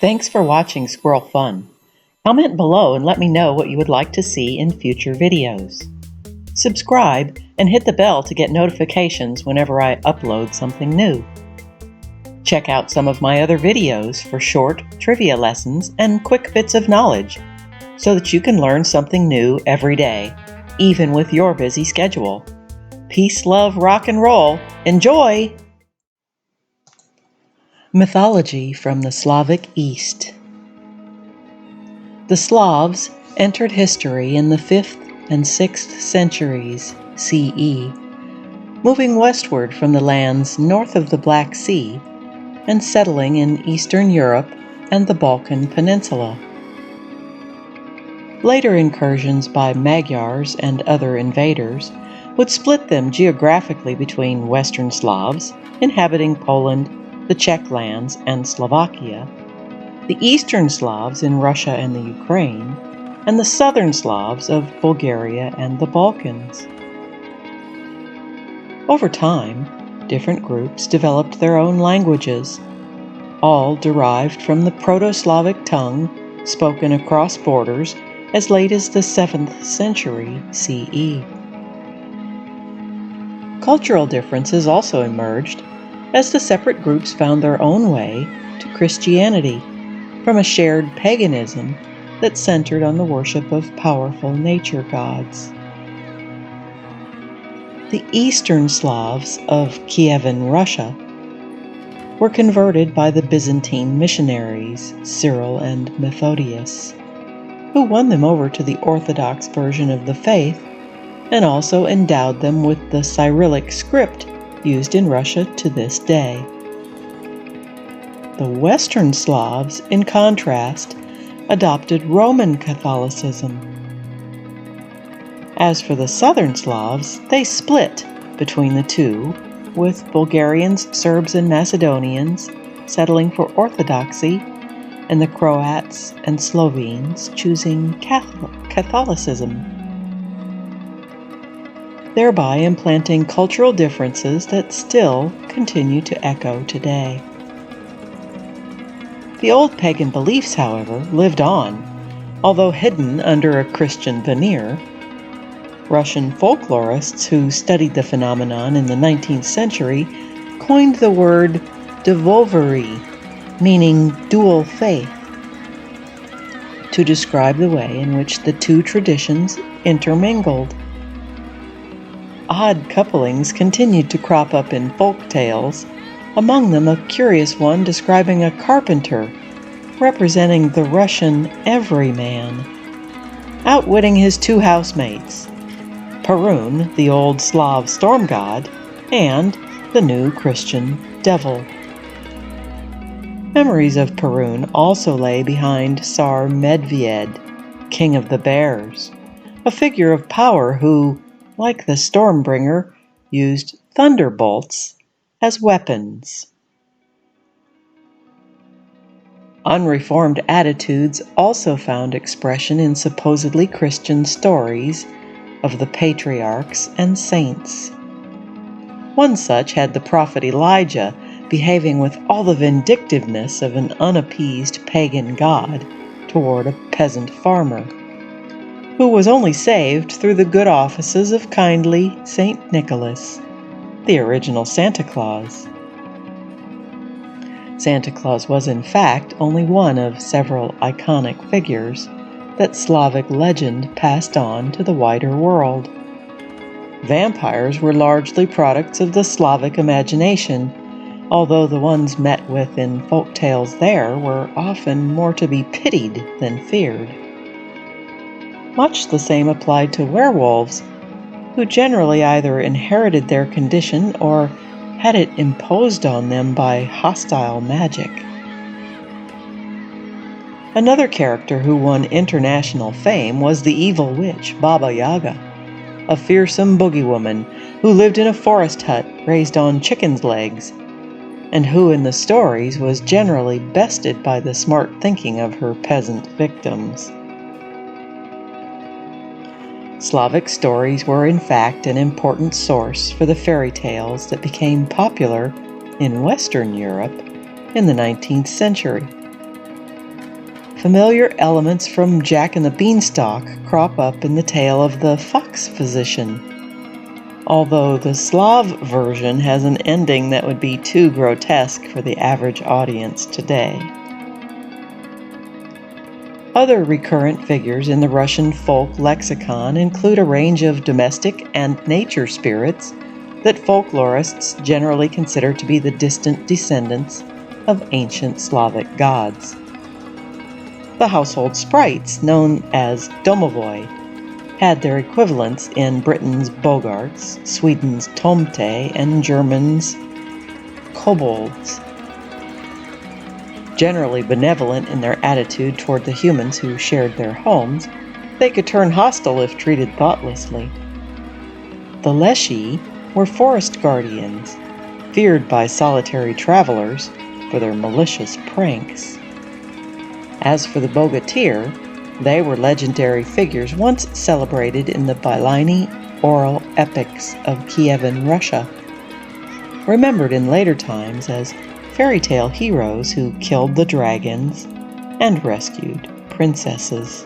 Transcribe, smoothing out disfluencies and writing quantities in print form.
Thanks for watching Squirrel Fun. Comment below and let me know what you would like to see in future videos. Subscribe and hit the bell to get notifications whenever I upload something new. Check out some of my other videos for short trivia lessons and quick bits of knowledge so that you can learn something new every day, even with your busy schedule. Peace, love, rock and roll. Enjoy! Mythology from the Slavic East. The Slavs entered history in the 5th and 6th centuries CE, moving westward from the lands north of the Black Sea and settling in Eastern Europe and the Balkan Peninsula. Later incursions by Magyars and other invaders would split them geographically between Western Slavs, inhabiting Poland, the Czech lands, and Slovakia, the Eastern Slavs in Russia and the Ukraine, and the Southern Slavs of Bulgaria and the Balkans. Over time, different groups developed their own languages, all derived from the Proto-Slavic tongue spoken across borders as late as the 7th century CE. Cultural differences also emerged as the separate groups found their own way to Christianity from a shared paganism that centered on the worship of powerful nature gods. The Eastern Slavs of Kievan Russia were converted by the Byzantine missionaries Cyril and Methodius, who won them over to the Orthodox version of the faith and also endowed them with the Cyrillic script used in Russia to this day. The Western Slavs, in contrast, adopted Roman Catholicism. As for the Southern Slavs, they split between the two, with Bulgarians, Serbs, and Macedonians settling for Orthodoxy, and the Croats and Slovenes choosing Catholicism, thereby implanting cultural differences that still continue to echo today. The old pagan beliefs, however, lived on, although hidden under a Christian veneer. Russian folklorists who studied the phenomenon in the 19th century coined the word devolvery, meaning dual faith, to describe the way in which the two traditions intermingled. Odd couplings continued to crop up in folk tales, among them a curious one describing a carpenter representing the Russian everyman, outwitting his two housemates, Perun, the old Slav storm god, and the new Christian devil. Memories of Perun also lay behind Tsar Medved, king of the bears, a figure of power who, like the Stormbringer, used thunderbolts as weapons. Unreformed attitudes also found expression in supposedly Christian stories of the patriarchs and saints. One such had the prophet Elijah behaving with all the vindictiveness of an unappeased pagan god toward a peasant farmer, who was only saved through the good offices of kindly Saint Nicholas, the original Santa Claus. Santa Claus was in fact only one of several iconic figures that Slavic legend passed on to the wider world. Vampires were largely products of the Slavic imagination, although the ones met with in folk tales there were often more to be pitied than feared. Much the same applied to werewolves, who generally either inherited their condition or had it imposed on them by hostile magic. Another character who won international fame was the evil witch Baba Yaga, a fearsome boogie woman who lived in a forest hut raised on chicken's legs, and who in the stories was generally bested by the smart thinking of her peasant victims. Slavic stories were in fact an important source for the fairy tales that became popular in Western Europe in the 19th century. Familiar elements from Jack and the Beanstalk crop up in the tale of the fox physician, although the Slav version has an ending that would be too grotesque for the average audience today. Other recurrent figures in the Russian folk lexicon include a range of domestic and nature spirits that folklorists generally consider to be the distant descendants of ancient Slavic gods. The household sprites, known as domovoi, had their equivalents in Britain's bogarts, Sweden's tomte, and German's kobolds. Generally benevolent in their attitude toward the humans who shared their homes, they could turn hostile if treated thoughtlessly. The leshy were forest guardians, feared by solitary travelers for their malicious pranks. As for the bogatyr, they were legendary figures once celebrated in the Byliny oral epics of Kievan Russia, remembered in later times as fairy tale heroes who killed the dragons and rescued princesses.